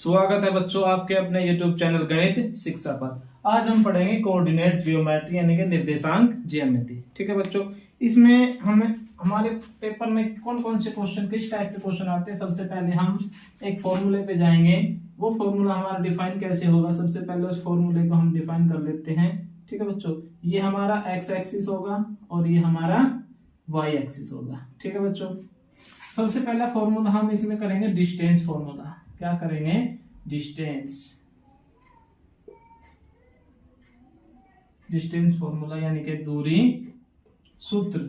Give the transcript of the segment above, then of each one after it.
स्वागत है बच्चों आपके अपने YouTube चैनल गणित शिक्षा पर। आज हम पढ़ेंगे कोऑर्डिनेट ज्योमेट्री यानी कि निर्देशांक ज्यामिति। ठीक है बच्चों, इसमें हमारे पेपर में कौन कौन से क्वेश्चन किस टाइप के क्वेश्चन आते हैं। सबसे पहले हम एक फॉर्मूले पे जाएंगे, वो फॉर्मूला हमारा डिफाइन कैसे होगा। सबसे पहले उस फॉर्मूले को हम डिफाइन कर लेते हैं। ठीक है बच्चों, ये हमारा एक्स एक्सिस होगा और ये हमारा वाई एक्सिस होगा। ठीक है बच्चों, सबसे पहला फॉर्मूला हम इसमें करेंगे डिस्टेंस फॉर्मूला। क्या करेंगे? डिस्टेंस फॉर्मूला यानी कि दूरी सूत्र।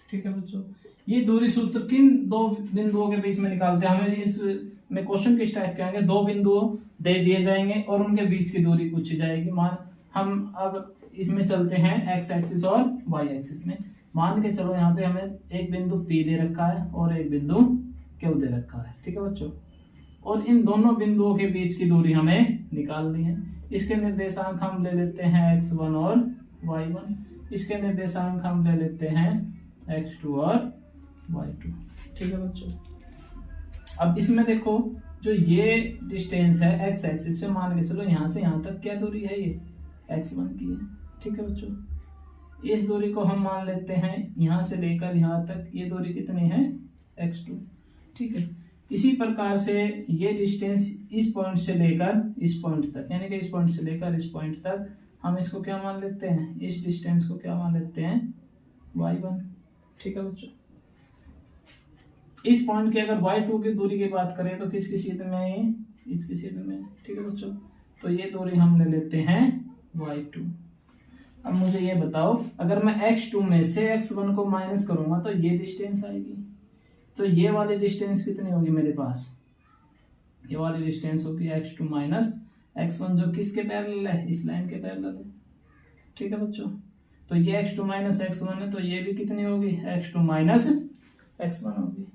ठीक है बच्चों, ये दूरी सूत्र किन दो बिंदुओं के बीच में निकालते हैं। हमें इसमें क्वेश्चन किस टाइप के आएंगे, दो बिंदु दे दिए जाएंगे और उनके बीच की दूरी पूछी जाएगी। मान हम अब इसमें चलते हैं एक्स एक्सिस और वाई एक्सिस में। मान के चलो यहाँ पे हमें एक बिंदु P दे रखा है और एक बिंदु Q दे रखा है। ठीक है बच्चों, और इन दोनों बिंदुओं के बीच की दूरी हमें निकालनी है। इसके निर्देशांक हम ले लेते हैं x1 और y1। इसके निर्देशांक हम ले लेते हैं x2 और y2। ठीक है बच्चों, अब इसमें देखो जो ये डिस्टेंस है x एक्सिस पे, मान के चलो यहाँ से यहाँ तक क्या दूरी है, ये x1 की है। ठीक है बच्चों, इस दूरी को हम मान लेते हैं यहाँ से लेकर यहाँ तक, ये दूरी कितनी है x2। ठीक है, इसी प्रकार से ये डिस्टेंस इस पॉइंट से लेकर इस पॉइंट तक, यानी कि इस पॉइंट से लेकर इस पॉइंट तक हम इसको क्या मान लेते हैं, इस डिस्टेंस को क्या मान लेते हैं y1। ठीक है बच्चों, इस पॉइंट की अगर y2 की दूरी की बात करें तो किसकी सीध में है, इसकी सीध में। ठीक है बच्चों, तो ये दूरी हम ले लेते हैं y2। अब मुझे ये बताओ, अगर मैं x2 में से x1 को माइनस करूंगा तो ये डिस्टेंस आएगी। तो ये वाली डिस्टेंस कितनी होगी मेरे पास, ये वाली डिस्टेंस होगी x2 माइनस x1, जो किसके पैरेलल है, इस लाइन के पैरेलल है। ठीक है बच्चों, तो ये x2 माइनस x1 है, तो ये भी कितनी होगी x2 माइनस x1 होगी।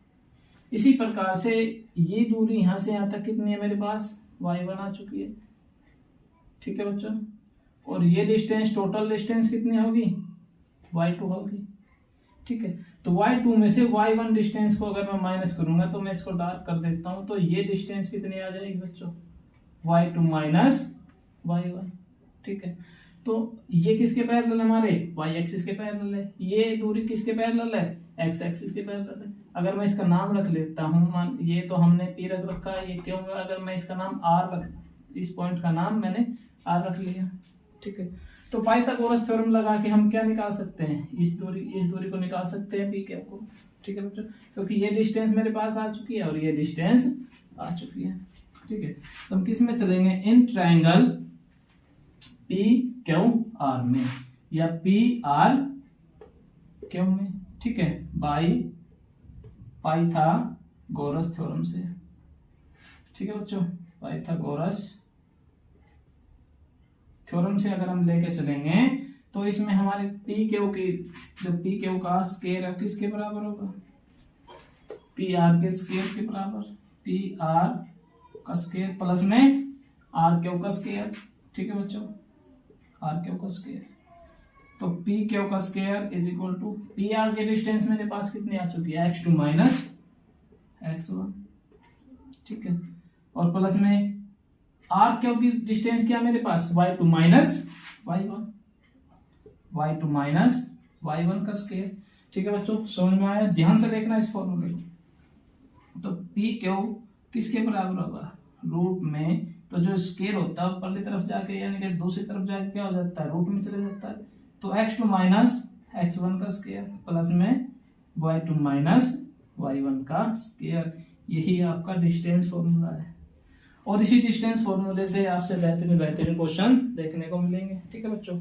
इसी प्रकार से ये दूरी यहाँ से यहाँ तक कितनी है मेरे पास, y1 आ चुकी है। ठीक है बच्चों, और ये डिस्टेंस टोटल डिस्टेंस कितनी होगी, y2 होगी। ठीक है, तो y2 में से y1 डिस्टेंस को अगर मैं माइनस करूंगा तो मैं इसको डार्क कर देता हूं, तो ये डिस्टेंस कितनी आ जाएगी बच्चों, y2 माइनस y1। ठीक है, तो ये किसके पैरेलल है, हमारे y एक्सिस के पैरेलल है। ये दूरी किसके पैरेलल है, x एक्सिस के पैरेलल है। अगर मैं इसका नाम रख लेता हूं, मान ये तो हमने P रख रखा है, ये क्यों, अगर मैं इसका नाम R रख, इस पॉइंट का नाम मैंने R रख लिया। ठीक है, तो पाइथागोरस थ्योरम लगा के हम क्या निकाल सकते हैं, इस दूरी को निकाल सकते हैं P को। ठीक है बच्चों, क्योंकि ये डिस्टेंस मेरे पास आ चुकी है और ये डिस्टेंस आ चुकी है। ठीक है, तो हम किस में चलेंगे, इन ट्रायंगल PQR में या PRQ में। ठीक है, बाय पाइथागोरस थ्योरम से। ठीक है बच्चों, पाइथागोरस थ्योरम से अगर हम लेके चलेंगे तो इसमें हमारे PQ की, जब PQ का स्क्वायर किसके बराबर होगा, PR के स्क्वायर के बराबर, PR का स्क्वायर प्लस में RQ का स्क्वायर। ठीक है बच्चों, RQ का स्क्वायर, तो PQ का square is equal to PR के डिस्टेंस मेरे पास कितनी आ चुकी है, x2 माइनस x1। ठीक है, और प्लस में RQ की डिस्टेंस क्या मेरे पास, y2 minus y1, y2 minus y1 का स्क्वायर। ठीक है बच्चों, समझ में आया, ध्यान से देखना इस फॉर्मूले को। तो PQ किसके बराबर होगा, रूट में, तो जो स्क्वायर होता है ऊपरली तरफ जाके यानी कि दूसरी तरफ जाके क्या हो जाता है, रूट में चले जाता है। तो x2 माइनस x1 का स्क्वायर प्लस में y2 माइनस y1 का स्क्वायर, यही आपका डिस्टेंस फॉर्मूला है। और इसी डिस्टेंस फॉर्मूले से आपसे बेहतरीन क्वेश्चन देखने को मिलेंगे। ठीक है बच्चों,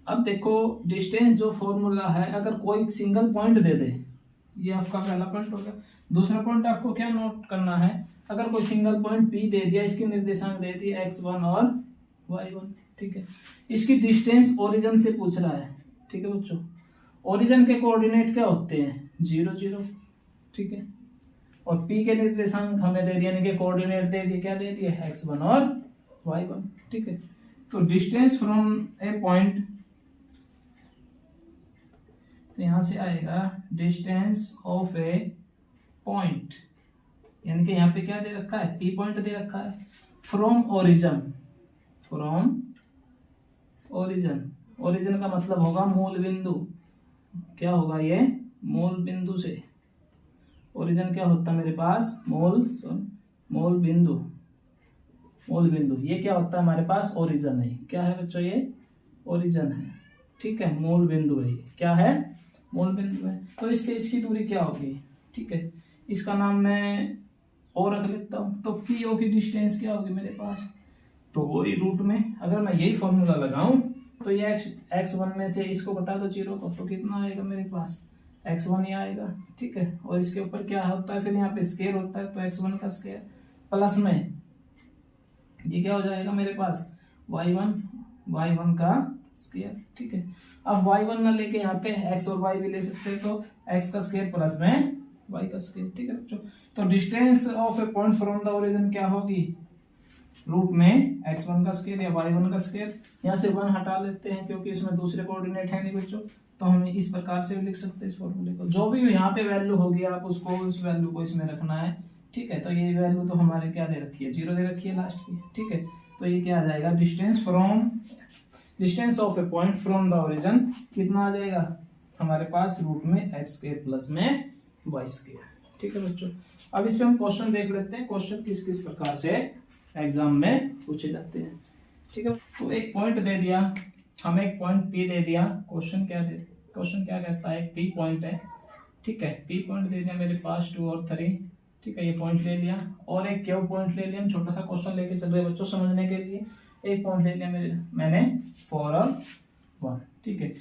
अब देखो डिस्टेंस जो फॉर्मूला है, अगर कोई सिंगल पॉइंट दे दे, ये आपका पहला पॉइंट हो गया। दूसरा पॉइंट आपको क्या नोट करना है, अगर कोई सिंगल पॉइंट P दे दिया, इसके निर्देशांक दे दिए x1 और y1। ठीक है, इसकी डिस्टेंस ओरिजिन से पूछ रहा है। ठीक है बच्चों, ओरिजिन के कोऑर्डिनेट क्या होते हैं, 0 0। ठीक है, और P के निर्देशांक हमें दे दिए, यानी कि कोऑर्डिनेट दे दिए, क्या दे दिए, x1 और y1। ठीक है, तो डिस्टेंस फ्रॉम ए पॉइंट, तो यहां से आएगा डिस्टेंस ऑफ ए पॉइंट यानी कि यहाँ पे क्या दे रखा है, P पॉइंट दे रखा है। From origin, from origin, origin का मतलब होगा मूल बिंदु। क्या होगा ये, मूल बिंदु से। ओरिजन क्या होता है मेरे पास, मूल बिंदु, मूल बिंदु। ये क्या होता है हमारे पास, ओरिजन है। क्या है बच्चों, ये ओरिजन है, ठीक है, मूल बिंदु है। क्या है, मूल बिंदु है। तो इससे इसकी दूरी क्या होगी, ठीक है, इसका नाम मैं ओ रख लेता हूँ। तो पी ओ की डिस्टेंस क्या होगी मेरे पास, तो वही रूट में अगर मैं यही फॉर्मूला लगाऊं तो ये x1 में से इसको घटा दो 0 को, तो कितना आएगा मेरे पास, x1 ही आएगा, ठीक है। और इसके ऊपर क्या होता है, फिर यहाँ पे स्केयर होता है, तो x1 का स्केयर प्लस में ये क्या हो जाएगा मेरे पास, y1 का स्केयर, ठीक है। अब y1 ना लेके यहाँ पे x और y भी ले सकते हैं, तो x का स्केयर प्लस में y का स्केयर, ठीक है बच्चों। तो distance of A point from the origin क्या होगी, रूट में x1 का स्केयर या y1 का स्केयर। यहाँ से 1 हटा लेते हैं क्योंकि इसमें दूसरे कोऑर्डिनेट है नहीं बच्चों, तो हम इस प्रकार से भी लिख सकते हैं इस फॉर्मूले को। जो भी यहाँ पे वैल्यू होगी आप उसको, उस वैल्यू को इसमें रखना है, ठीक है। तो ये वैल्यू तो हमारे क्या दे रखी है, 0 दे रखी है लास्ट की, ठीक है। तो ये क्या आ जाएगा, distance of A point from the origin कितना आ जाएगा हमारे पास, रूट में x स्क्वायर प्लस में y स्क्वायर, ठीक है बच्चों। अब इस पे हम क्वेश्चन देख लेते हैं, क्वेश्चन किस किस प्रकार से एग्जाम में पूछे जाते हैं, ठीक है। तो एक पॉइंट दे दिया हमें, एक पॉइंट P दे दिया, क्वेश्चन क्या कहता है, P पॉइंट है, ठीक है। P पॉइंट दे दिया मेरे पास 2 और 3, ठीक है, ये पॉइंट ले लिया। और एक Q पॉइंट ले लिया, हम छोटा सा क्वेश्चन लेके चल रहे बच्चों समझने के लिए। एक पॉइंट ले लिया मैंने 4 और 1, ठीक है।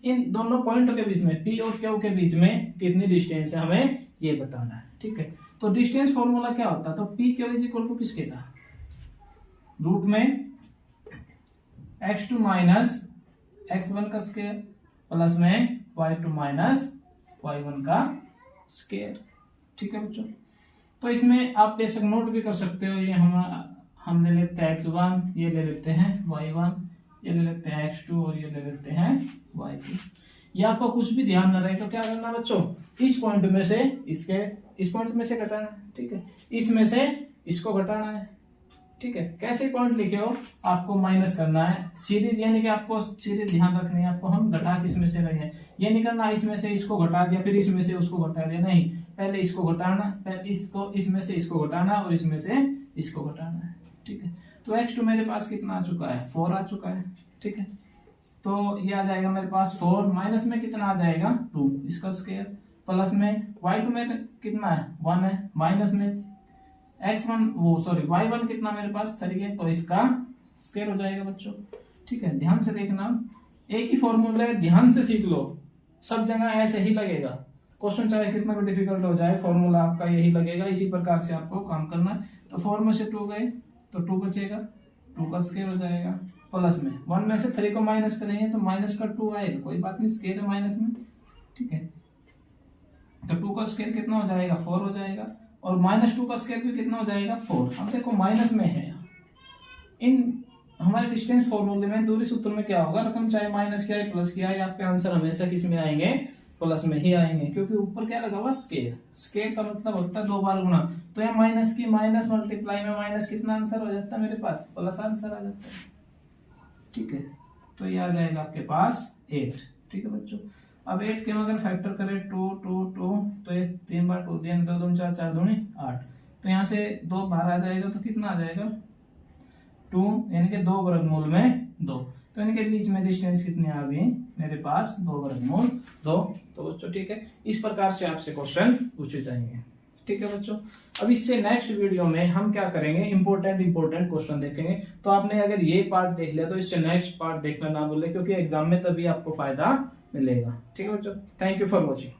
इन दोनों पॉइंटों के बीच में, P और Q के बीच में कितनी डिस्टेंस है हमें ये बताना है, ठीक है। तो डिस्टेंस फॉर्मूला क्या होता है, तो P Q is equal to किसके था, रूट में x2 माइनस x1 का स्क्वायर प्लस में y2 माइनस y1 का स्क्वायर, ठीक है बच्चों। तो इसमें आप बेशक नोट भी कर सकते हो, ये हम ले लेते हैं x1, ये ले लेते हैं y1, ये ले लेते हैं x2 और ये ले लेते हैं y2। ये आपको कुछ भी ध्यान न रहे तो क्या करना बच्चों, इस पॉइंट में से इस पॉइंट में से घटाना है, ठीक है, इसमें से इसको घटाना है, ठीक है। कैसे पॉइंट लिखे हो, आपको माइनस करना है सीरीज, यानी कि आपको सीरीज ध्यान रखनी है आपको। हम घटा किस में से रहे हैं, ये नहीं करना इसमें से इसको घटा दिया फिर इसमें से उसको घटा दिया, नहीं, पहले इसको घटाना, पहले इसको इसमें से इसको घटाना और इसमें से इसको घटाना है, ठीक है। तो x2 मेरे पास कितना आ चुका है, 4 आ चुका है, ठीक है। तो ये आ जाएगा मेरे पास 4, माइनस में कितना आ जाएगा 2 इसका स्क्वायर, प्लस में y2 में कितना है 1 है, माइनस में y1 कितना मेरे पास 3 है, तो इसका स्क्वायर हो जाएगा बच्चों, ठीक है। ध्यान से देखना, एक ही फॉर्मूला है, ध्यान से सीख लो, सब जगह ऐसे ही लगेगा क्वेश्चन, चाहे कितना भी डिफिकल्ट हो जाए फॉर्मूला आपका यही लगेगा, इसी प्रकार से आपको काम करना है। तो 4 में से 2 गए तो 2 बचेगा, 2 का स्क्वायर हो जाएगा, प्लस में 1 में से 3 को माइनस करेंगे तो माइनस का 2 आएगा, कोई बात नहीं, स्क्वायर है माइनस में, ठीक है। तो 2 का स्क्वायर कितना हो जाएगा 4 हो जाएगा, और -2 का स्क्वायर भी कितना हो जाएगा 4। अब देखो माइनस में है, इन हमारे डिस्टेंस फॉर्मूले में दूरी सूत्र में क्या होगा, रकम चाहे माइनस की आए प्लस की आए, आपके आंसर हमेशा किस में आएंगे, प्लस में ही आएंगे, क्योंकि ऊपर क्या लगा हुआ स्क्वायर, स्क्वायर का मतलब होता है 2 बार गुना। तो ये माइनस की माइनस मल्टीप्लाई में माइनस कितना आंसर हो जाता है मेरे पास, प्लस आंसर आ जाता है, ठीक है। तो ये आ जाएगा आपके पास 8, ठीक है बच्चों। अब 8 के अगर फैक्टर करें 2 2 2, तो ये 3 बार 2 3 2 2 4 4 2 8, तो यहाँ से 2 बाहर आ जाएगा तो कितना आ जाएगा 2, यानी कि 2 वर्गमूल में 2, तो यानी कि बीच में डिस्टेंस कितनी आ गई मेरे पास 2 वर्गमूल 2। तो बच्चों ठीक है, इस प्रकार से आपसे क्वेश्चन पूछे जाएंगे, ठीक है बच्चों। अब इससे नेक्स्ट वीडियो में हम क्या करेंगे, इंपॉर्टेंट क्वेश्चन देखेंगे। तो आपने अगर ये पार्ट देख लिया तो इससे नेक्स्ट पार्ट देखना ना भूले, क्योंकि एग्जाम में तभी आपको फायदा मिलेगा, ठीक है बच्चों। Thank you for watching.